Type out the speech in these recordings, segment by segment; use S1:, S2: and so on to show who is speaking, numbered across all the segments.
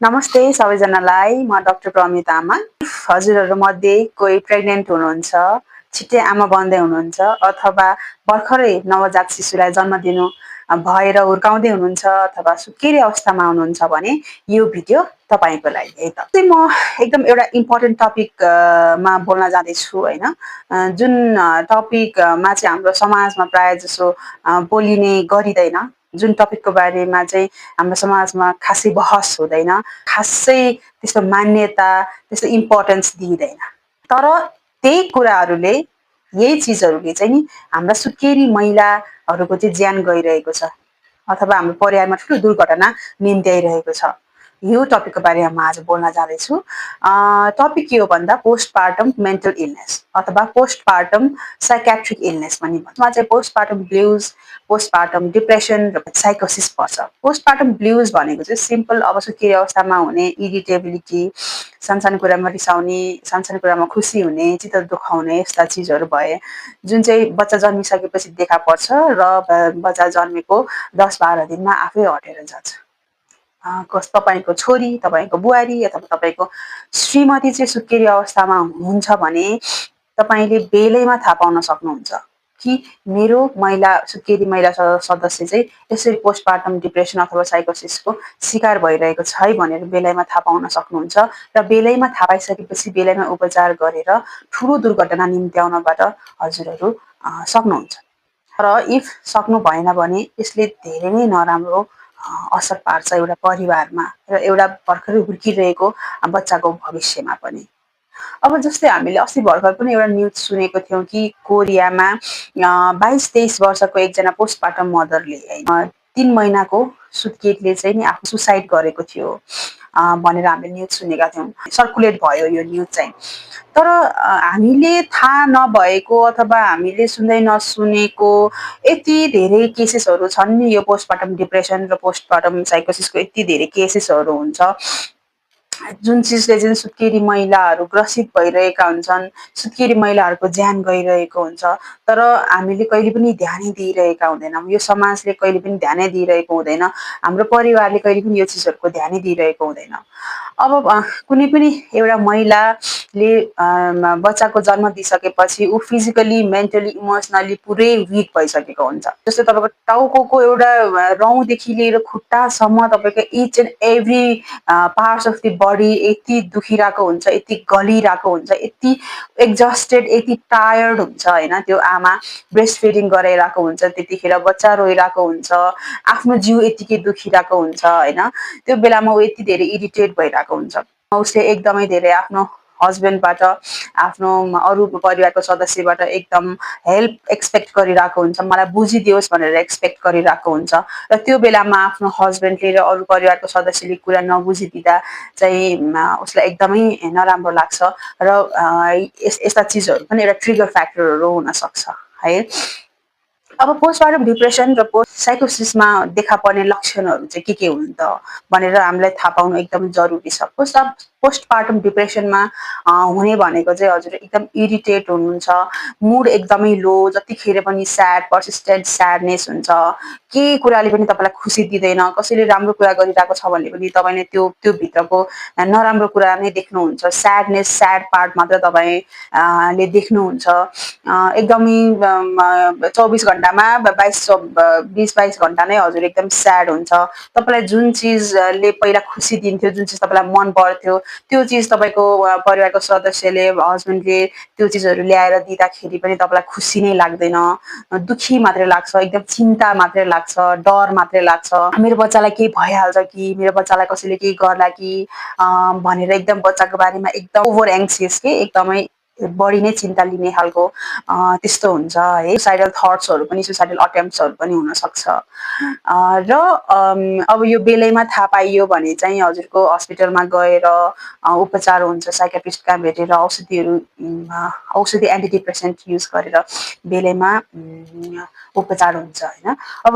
S1: नमस्ते सबैजनालाई, म डाक्टर प्रमिता तामाङ। हजुरहरूमध्ये कोही प्रेग्नेन्ट हुनुहुन्छ, छिट्टै आमा बन्दै हुनुहुन्छ अथवा भर्खरै नवजात शिशुलाई जन्म दिनु भएर हुर्काउँदै हुनुहुन्छ अथवा सुत्केरी अवस्थामा हुनुहुन्छ भने यो भिडियो तपाईँको लागि है त। म एकदम एउटा इम्पोर्टेन्ट टपिक मा बोल्न जाँदैछु होइन, जुन टपिकमा चाहिँ हाम्रो समाजमा प्रायः जसो बोलिने गरिँदैन, जुन टपिकको बारेमा चाहिँ हाम्रो समाजमा खासै बहस हुँदैन, खासै त्यस्तो मान्यता, त्यस्तो इम्पोर्टेन्स दिइँदैन। तर त्यही कुराहरूले, यही चिजहरूले चाहिँ नि हाम्रा सुत्केरी महिलाहरूको चाहिँ ज्यान गइरहेको छ अथवा हाम्रो परिवारमा ठुलो दुर्घटना निम्त्याइरहेको छ। यो टपिकको बारेमा म आज बोल्न जाँदैछु। टपिक के हो भन्दा पोस्टपार्टम मेन्टल इलनेस अथवा पोस्टपार्टम साइकेट्रिक इलनेस पनि भन्छ। यसमा चाहिँ पोस्टपार्टम ब्लुज, पोस्टपार्टम डिप्रेसन र साइकोसिस पर्छ। पोस्टपार्टम ब्लुज भनेको चाहिँ सिम्पल अब सुत्केरी अवस्थामा हुने इरिटेबिलिटी, सानसानो कुरामा रिसाउने, सानसानो कुरामा खुसी हुने, चित्त दुखाउने यस्ता चिजहरू भए, जुन चाहिँ बच्चा जन्मिसकेपछि देखा पर्छ र बच्चा जन्मेको 10-12 दिनमा आफै हटेर जान्छ। तपाईँको छोरी, तपाईँको बुहारी अथवा तपाईँको श्रीमती चाहिँ सुत्केरी अवस्थामा हुनुहुन्छ भने तपाईँले बेलैमा थाहा पाउन सक्नुहुन्छ कि मेरो सुत्केरी महिला सदस्य चाहिँ यसरी पोस्टपार्टम डिप्रेसन अथवा साइकोसिसको शिकार भइरहेको छ है भनेर बेलैमा थाहा पाउन सक्नुहुन्छ र बेलैमा थाहा पाइसकेपछि बेलैमा उपचार गरेर ठुलो दुर्घटना निम्त्याउनबाट हजुरहरू सक्नुहुन्छ। र इफ सक्नु भएन भने यसले धेरै नै नराम्रो असर पार्छ एउटा परिवारमा र एउटा भर्खरै हुर्किरहेको बच्चाको भविष्यमा पनि। अब जस्तै हामीले अस्ति भर्खर पनि एउटा न्युज सुनेको थियौँ कि कोरियामा 22-23 वर्षको एकजना पोस्टपार्टम मदरले 3 महिनाको सुत्केरीले चाहिँ नि आफ्नो सुसाइड गरेको थियो भनेर हामीले न्युज सुनेका थियौँ। सर्कुलेट भयो यो न्युज चाहिँ। तर हामीले थाहा नभएको अथवा हामीले सुन्दै नसुनेको यति धेरै केसेसहरू छन् नि, यो पोस्टपार्टम डिप्रेसन र पोस्टपार्टम साइकोसिसको यति धेरै केसेसहरू हुन्छ जुन चिजले चाहिँ सुत्केरी महिलाहरू ग्रसित भइरहेका हुन्छन्, सुत्केरी महिलाहरूको ज्यान गइरहेको हुन्छ। तर हामीले कहिले पनि ध्यानै दिइरहेका हुँदैनौँ, यो समाजले कहिले पनि ध्यानै दिइरहेको हुँदैन, हाम्रो परिवारले कहिले पनि यो चिजहरूको ध्यानै दिइरहेको हुँदैन। अब कुनै पनि एउटा महिलाले बच्चाको जन्म दिइसकेपछि ऊ फिजिकली, मेन्टली, इमोसनली पुरै विक भइसकेको हुन्छ। जस्तै तपाईँको टाउको एउटा रौँदेखि लिएर खुट्टासम्म तपाईँको each and every parts of the body यति दुखिरहेको हुन्छ, यति गलिरहेको हुन्छ, यति एक्जस्टेड, यति टायर्ड हुन्छ होइन। त्यो आमा ब्रेस्ट फिडिङ गराइरहेको हुन्छ, त्यतिखेर बच्चा रोइरहेको हुन्छ, आफ्नो जिउ यतिकै दुखिरहेको हुन्छ होइन। त्यो बेलामा ऊ यति धेरै इरिटेट भइरहेको हुन्छ। उसले एकदमै धेरै आफ्नो हस्बेन्डबाट, आफ्नो अरू परिवारको सदस्यबाट एकदम हेल्प एक्सपेक्ट गरिरहेको हुन्छ, मलाई बुझिदियोस् भनेर एक्सपेक्ट गरिरहेको हुन्छ। र त्यो बेलामा आफ्नो हस्बेन्डले र अरू परिवारको सदस्यले कुरा नबुझिदिँदा चाहिँ उसलाई एकदमै नराम्रो लाग्छ र यस्ता चिजहरू पनि एउटा ट्रिगर फ्याक्टरहरू हुनसक्छ है। अब पोस्टपार्टम डिप्रेसन र पोस्ट साइकोसिसमा देखा पर्ने लक्षणहरू चाहिँ के हुन् त भनेर हामीलाई थाहा पाउनु एकदम जरुरी छ। पोस्टपार्टम डिप्रेसनमा हुने भनेको चाहिँ हजुर एकदम इरिटेट हुनुहुन्छ, मुड एकदमै लो, जतिखेर पनि स्याड, पर्सिस्टेन्ट स्याडनेस हुन्छ, केही कुराले पनि तपाईँलाई खुसी दिँदैन, कसैले राम्रो कुरा गरिरहेको छ भने पनि तपाईँले त्यो भित्रको नराम्रो कुरा नै देख्नुहुन्छ, स्याडनेस, स्याड पार्ट मात्र तपाईँले देख्नुहुन्छ। एकदमै 24 घण्टामा 20-22 घण्टा नै हजुर एकदम स्याड हुन्छ। तपाईँलाई जुन चिजले पहिला खुसी दिन्थ्यो, जुन चिज तपाईँलाई मन पर्थ्यो, त्यो चिज तपाईँको परिवारको सदस्यले, हस्बेन्डले त्यो चिजहरू ल्याएर दिँदाखेरि पनि तपाईँलाई खुसी नै लाग्दैन, दुखी मात्रै लाग्छ, एकदम चिन्ता मात्रै लाग्छ, डर मात्रै लाग्छ, मेरो बच्चालाई केही भइहाल्छ कि, मेरो बच्चालाई कसैले केही गर्ला कि भनेर एकदम बच्चाको बारेमा एकदम ओभर एङ्सियस के एकदमै बढी नै चिन्ता लिने खालको त्यस्तो हुन्छ है। सुसाइडल थट्सहरू पनि, सुसाइडल अटेम्प्ट्सहरू पनि हुनसक्छ। र अब यो बेलैमा थाहा पाइयो भने चाहिँ हजुरको हस्पिटलमा गएर उपचार हुन्छ, साइकेट्रिस्ट कहाँ भेटेर औषधि एन्टिडिप्रेसेन्ट युज गरेर बेलैमा उपचार हुन्छ होइन। अब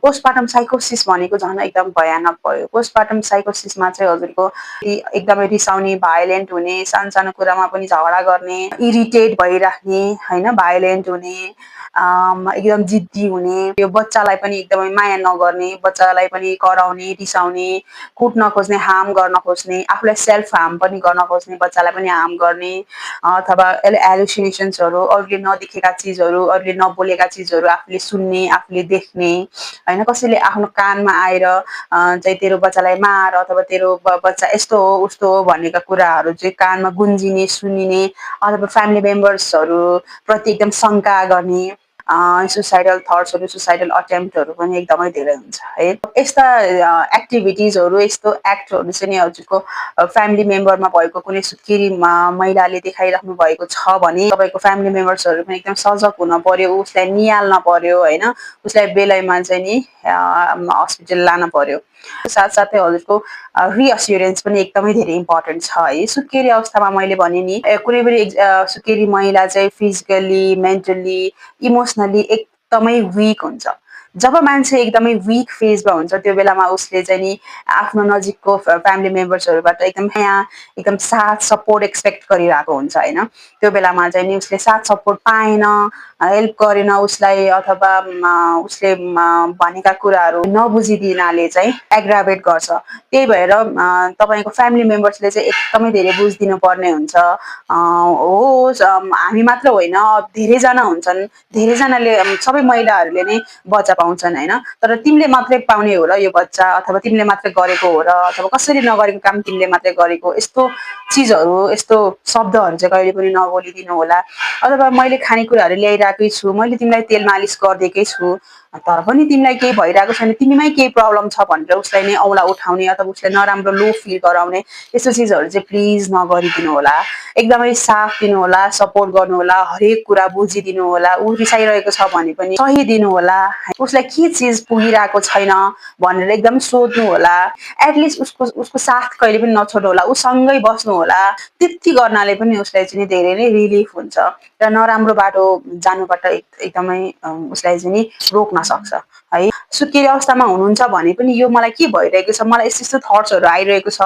S1: पोस्टपार्टम साइकोसिस भनेको झन् एकदम भयानक भयो। पोस्टपार्टम साइकोसिसमा चाहिँ हजुरको एकदमै रिसाउने, भाइलेन्ट हुने, सानसानो कुरामा पनि झगडा गर्ने, इरिटेट भइराख्ने हैन, भायोलेन्ट हुने, एकदम जिद्दी हुने, यो बच्चालाई पनि एकदमै माया नगर्ने, बच्चालाई पनि कराउने, रिसाउने, कुट्न खोज्ने, हार्म गर्न खोज्ने, आफूलाई सेल्फ हार्म पनि गर्न खोज्ने, बच्चालाई पनि हार्म गर्ने, अथवा एलुसिनेसन्सहरू, अरूले नदेखेका चिजहरू, अरूले नबोलेका चिजहरू आफूले सुन्ने, आफूले देख्ने हैन, कसैले आफ्नो कानमा आएर चाहिँ तेरो बच्चालाई मार अथवा तेरो बच्चा यस्तो हो उस्तो हो भनेका कुराहरू चाहिँ कानमा गुन्जिने, सुनिने, अथवा फ्यामिली मेम्बर्सहरू प्रति एकदम शङ्का गर्ने, सुसाइडल थट्सहरू, सुसाइडल अटेम्प्टहरू पनि एकदमै धेरै हुन्छ है। यस्ता एक्टिभिटिजहरू, यस्तो एक्टहरू चाहिँ नि हजुरको फ्यामिली मेम्बरमा भएको कुनै सुत्केरी महिलाले देखाइराख्नु भएको छ भने तपाईँको फ्यामिली मेम्बर्सहरू पनि एकदम सजग हुन पर्यो, उसलाई निहाल्न पर्यो होइन, उसलाई बेलैमा चाहिँ नि हस्पिटल लान पर्यो। साथसाथै हजुरको रिअस्युरेन्स पनि एकदमै धेरै इम्पोर्टेन्ट छ है। सुत्केरी अवस्थामा मैले भने नि कुनै पनि सुत्केरी महिला चाहिँ फिजिकली, मेन्टली, इमोसनली एकदमै विक हुन्छ। जब मान्छे एकदमै विक फेजमा हुन्छ त्यो बेलामा उसले चाहिँ नि आफ्नो नजिकको फ्यामिली मेम्बर्सहरूबाट एकदम माया, एकदम साथ, सपोर्ट एक्सपेक्ट गरिरहेको हुन्छ होइन। त्यो बेलामा चाहिँ नि उसले साथ सपोर्ट पाएन, हेल्प गरेन उसलाई, अथवा उसले भनेका कुराहरू नबुझिदिनाले चाहिँ एग्राभेट गर्छ। त्यही भएर तपाईँको फ्यामिली मेम्बर्सले चाहिँ एकदमै धेरै बुझिदिनु पर्ने हुन्छ। हामी मात्र होइन, धेरैजना हुन्छन्, धेरैजनाले, सबै महिलाहरूले नै बच्चा पाउँछन् होइन, तर तिमीले मात्रै पाउने हो र यो बच्चा, अथवा तिमीले मात्रै गरेको हो र, अथवा कसैले नगरेको काम तिमीले मात्रै गरेको, यस्तो चिजहरू, यस्तो शब्दहरू चाहिँ कहिले पनि नबोलिदिनु होला। अथवा मैले खानेकुराहरू ल्याइरहेकै छु, मैले तिमीलाई तेल मालिस गरिदिएकै छु, तर पनि तिमीलाई केही भइरहेको छैन, तिमीमै केही प्रब्लम छ भनेर उसलाई नै औँला उठाउने अथवा उसलाई नराम्रो लो फिल गराउने, यस्तो चिजहरू चाहिँ प्लिज नगरिदिनु होला। एकदमै साथ दिनु होला, सपोर्ट गर्नु होला, हरेक कुरा बुझिदिनु होला, ऊ रिसाइरहेको छ भने पनि सही दिनु होला, उसलाई के चिज पुगिरहेको छैन भनेर एकदम सोध्नु होला। एटलिस्ट उसको साथ कहिले पनि नछोड्नु होला, उसँगै बस्नु होला। त्यति गर्नाले पनि उसलाई चाहिँ धेरै नै रिलिफ हुन्छ र नराम्रो बाटो जानुबाट एकदमै उसलाई चाहिँ नि रोक्न सक्छ है। सुत्केरी अवस्थामा हुनुहुन्छ भने पनि यो मलाई के भइरहेको छ, मलाई यस्तो यस्तो थट्सहरू आइरहेको छ,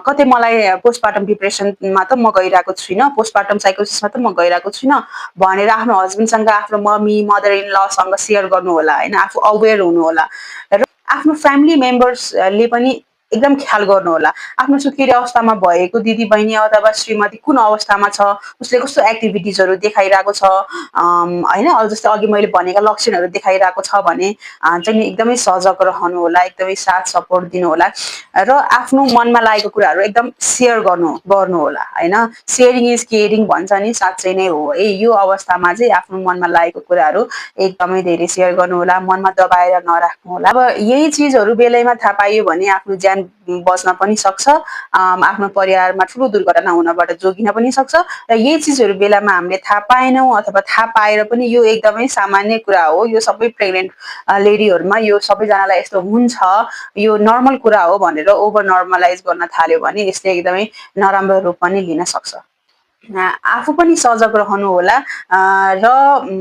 S1: कतै मलाई पोस्टपार्टम डिप्रेसनमा त म गइरहेको छुइनँ, पोस्टपार्टम साइकोसिसमा त म गइरहेको छुइनँ भनेर आफ्नो हस्बेन्डसँग, आफ्नो मम्मी, मदर इन लसँग सेयर गर्नु होला होइन, आफू अवेर हुनु होला। र आफ्नो फ्यामिली मेम्बर्सले पनि एकदम ख्याल गर्नु होला। आफ्नो सुत्केरी अवस्थामा भएको दिदी बहिनी अथवा श्रीमती कुन अवस्थामा छ, उसले कस्तो एक्टिभिटिजहरू देखाइरहेको छ होइन, जस्तै अघि मैले भनेका लक्षणहरू देखाइरहेको छ भने चाहिँ एकदमै सजग रहनु होला, एकदमै साथ सपोर्ट दिनु होला र आफ्नो मनमा लागेको कुराहरू एकदम सेयर गर्नु होला होइन। सेयरिङ इज केयरिङ भन्छ नि, साँच्चै नै हो है। यो अवस्थामा चाहिँ आफ्नो मनमा लागेको कुराहरू एकदमै धेरै सेयर गर्नु होला, मनमा दबाएर नराख्नु होला। अब यही चिजहरू बेलैमा थाहा पाइयो भने आफ्नो ज्यान बच्न पनि सक्छ, आफ्नो परिवारमा ठुलो दुर्घटना हुनबाट जोगिन पनि सक्छ। र यही चिजहरू बेलामा हामीले थाहा पाएनौँ अथवा थाहा पाएर पनि यो एकदमै सामान्य कुरा हो, यो सबै प्रेग्नेन्ट लेडीहरूमा यो सबैजनालाई यस्तो हुन्छ, यो नर्मल कुरा हो भनेर ओभर नर्मलाइज गर्न थाल्यो भने यसले एकदमै नराम्रो रूप पनि लिन सक्छ। आफू पनि सजग रहनु होला र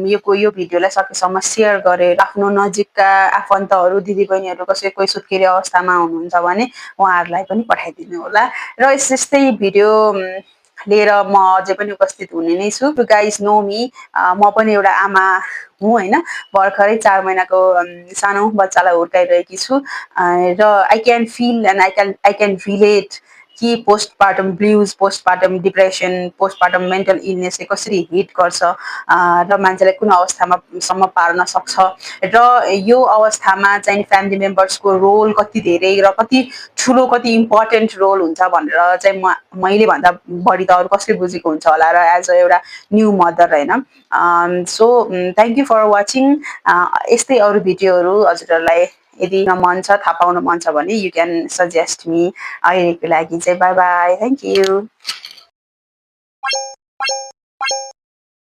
S1: यो भिडियोलाई सकेसम्म सेयर गरेर आफ्नो नजिकका आफन्तहरू, दिदीबहिनीहरू कसै कोही सुत्केरी अवस्थामा हुनुहुन्छ भने उहाँहरूलाई पनि पठाइदिनु होला। र यस्तै भिडियो लिएर म अझै पनि उपस्थित हुने नै छु। गाइज नो मी, म पनि एउटा आमा हुँ होइन, भर्खरै 4 महिनाको सानो बच्चालाई हुर्काइरहेकी छु र I can feel and I can relate कि postpartum blues, postpartum depression, postpartum mental इलनेसले कसरी हिट गर्छ र मान्छेलाई कुन अवस्थामा सम्म पार्न सक्छ र यो अवस्थामा चाहिँ फ्यामिली मेम्बर्सको रोल कति धेरै र कति ठुलो, कति इम्पोर्टेन्ट रोल हुन्छ भनेर चाहिँ मैले भन्दा बढी त अरू कसले बुझेको हुन्छ होला र एज अ एउटा न्यू मदर होइन। So thank you for watching. यस्तै अरू भिडियोहरू हजुरहरूलाई यदि मन छ, थाहा पाउन मन छ भने यु क्यान सजेस्ट मी। अहिलेको लागि चाहिँ बाई बाई, थ्याङ्क यू।